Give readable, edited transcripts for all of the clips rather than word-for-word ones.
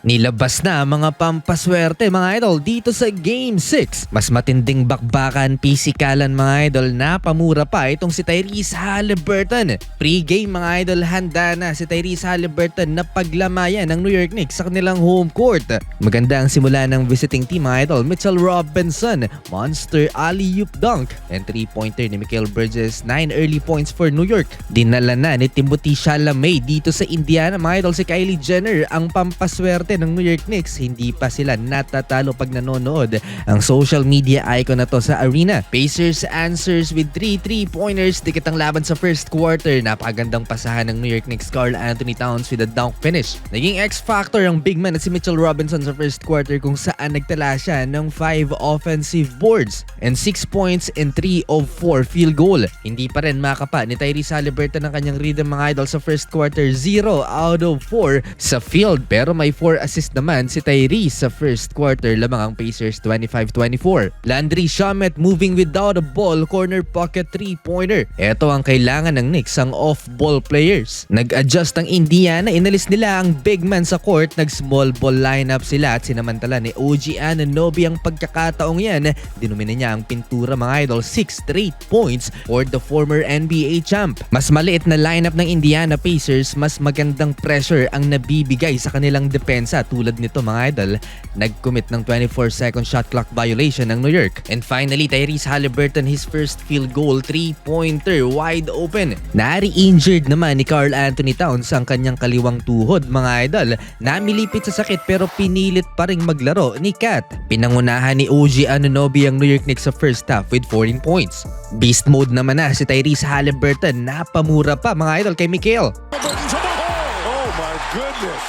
Nilabas na ang mga pampaswerte mga idol dito sa Game 6. Mas matinding bakbakan, pisikalan mga idol, napamura pa itong si Tyrese Haliburton. Pre-game mga idol, handa na si Tyrese Haliburton na paglamayan ng New York Knicks sa kanilang home court. Maganda ang simula ng visiting team mga idol. Mitchell Robinson, monster alley-oop dunk, and 3-pointer ni Mikal Bridges, 9 early points for New York. Dinala na ni Timothée Chalamet dito sa Indiana mga idol si Kylie Jenner ang pampaswerte ng New York Knicks. Hindi pa sila natatalo pag nanonood ang social media icon na to sa arena. Pacers answers with 3 3-pointers. Dikit ang laban sa first quarter. Napakagandang pasahan ng New York Knicks Karl Anthony Towns with a dunk finish. Naging X-factor ang big man na si Mitchell Robinson sa first quarter kung saan nagtala siya ng 5 offensive boards and 6 points and 3 of 4 field goal. Hindi pa rin makapa ni Tyrese Haliburton ang kanyang rhythm mga idol sa first quarter. 0 out of 4 sa field, pero may 4 assist naman si Tyrese sa first quarter. Lamang ang Pacers 25-24. Landry Shamet moving without a ball, corner pocket 3-pointer. Ito ang kailangan ng Knicks, ang off-ball players. Nag-adjust ang Indiana, inalis nila ang big man sa court, nag-small ball lineup sila at sinamantala ni OG Anunoby ang pagkakataong yan. Dinumina niya ang pintura mga idol, 6 straight points for the former NBA champ. Mas maliit na lineup ng Indiana Pacers, mas magandang pressure ang nabibigay sa kanilang depensa. Tulad nito mga idol, nag-commit ng 24-second shot clock violation ng New York. And finally, Tyrese Haliburton, his first field goal, 3-pointer, wide open. Nari-injured naman ni Karl Anthony Towns ang kanyang kaliwang tuhod mga idol. Namilipit sa sakit pero pinilit pa ring maglaro ni Cat. Pinangunahan ni OG Anunoby ang New York Knicks sa first half with 14 points. Beast mode naman na si Tyrese Haliburton, napamura pa mga idol kay Mikal. Oh my goodness.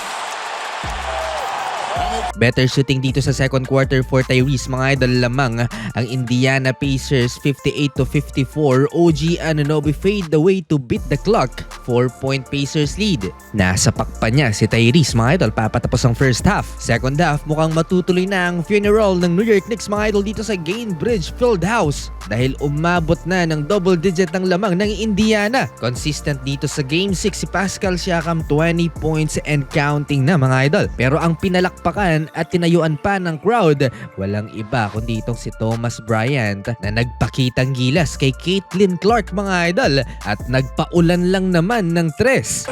Better shooting dito sa second quarter for Tyrese mga idol. Lamang ang Indiana Pacers 58-54. OG Anunoby fade away to beat the clock. 4-point Pacers lead. Nasa pakpa niya si Tyrese mga idol papatapos ang first half. Second half mukhang matutuloy na ang funeral ng New York Knicks mga idol dito sa Gainbridge Fieldhouse dahil umabot na ng double digit ng lamang ng Indiana. Consistent dito sa Game 6 si Pascal Siakam, 20 points and counting na mga idol. Pero ang pinalakpakan at tinayuan pa ng crowd, walang iba kundi itong si Thomas Bryant na nagpakitang gilas kay Caitlin Clark mga idol at nagpaulan lang naman ng tres.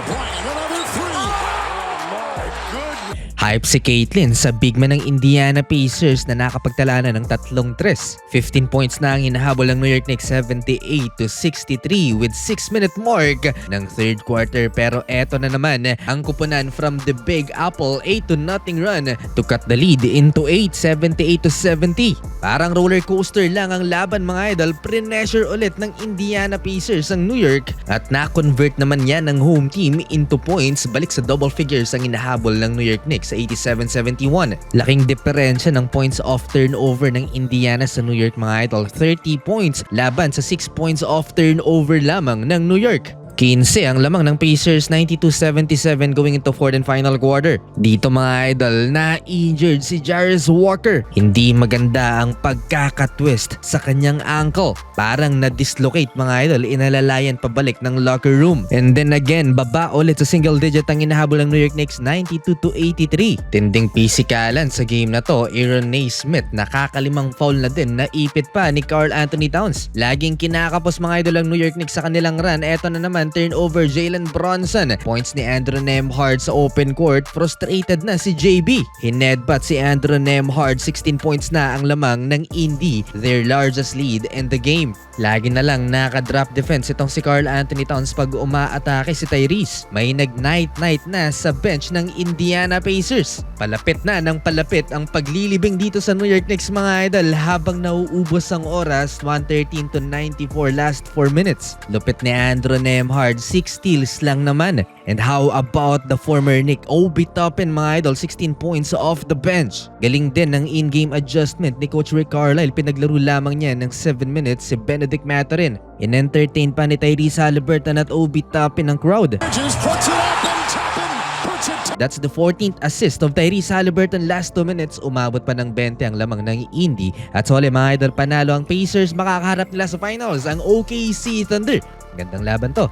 Hype si Caitlin sa big man ng Indiana Pacers na nakapagtala na ng 3 tres. 15 points na ang hinahabol ng New York Knicks 78-63 with 6-minute mark ng third quarter. Pero eto na naman ang kupunan from the Big Apple, 8-0 run to cut the lead into 8, 78-70. Parang roller coaster lang ang laban mga idol. Pre-pressure ulit ng Indiana Pacers ang New York at na-convert naman yan ng home team into points. Balik sa double figures ang hinahabol ng New York Knicks sa 87-71. Laking diferensya ng points off turnover ng Indiana sa New York mga idol. 30 points laban sa 6 points off turnover lamang ng New York. 15 ang lamang ng Pacers, 92-77 going into fourth and final quarter. Dito mga idol, na-injured si Jarvis Walker. Hindi maganda ang pagkakatwist sa kanyang ankle. Parang na-dislocate mga idol, inalalayan pabalik ng locker room. And then again, baba ulit sa single digit ang inahabol ng New York Knicks, 92-83. Tinding pisikalan sa game na to. Aaron Naismith, nakakalimang foul na din, naipit pa ni Karl Anthony Towns. Laging kinakapos mga idol ang New York Knicks sa kanilang run. Eto na naman, turnover Jalen Bronson. Points ni Andrew Nembhard sa open court. Frustrated na si JB. Hinedbat si Andrew Nembhard. 16 points na ang lamang ng Indy, their largest lead in the game. Lagi na lang naka-drop defense itong si Karl Anthony Towns pag umaatake si Tyrese. May nag-night-night na sa bench ng Indiana Pacers. Palapit na ng palapit ang paglilibing dito sa New York Knicks mga idol habang nauubos ang oras. 113-94 last 4 minutes. Lupit ni Andrew Nembhard, 6 steals lang naman. And how about the former Knick Obi Toppin mga idol, 16 points off the bench. Galing din ng in-game adjustment ni Coach Rick Carlisle. Pinaglaro lamang niya ng 7 minutes si Benedict Mathurin. In-entertain pa ni Tyrese Haliburton at Obi Toppin ang crowd. That's the 14th assist of Tyrese Haliburton last 2 minutes. Umabot pa ng 20 ang lamang ng Indy. At so mga idol, panalo ang Pacers. Makakaharap nila sa finals ang OKC Thunder. Gandang laban to.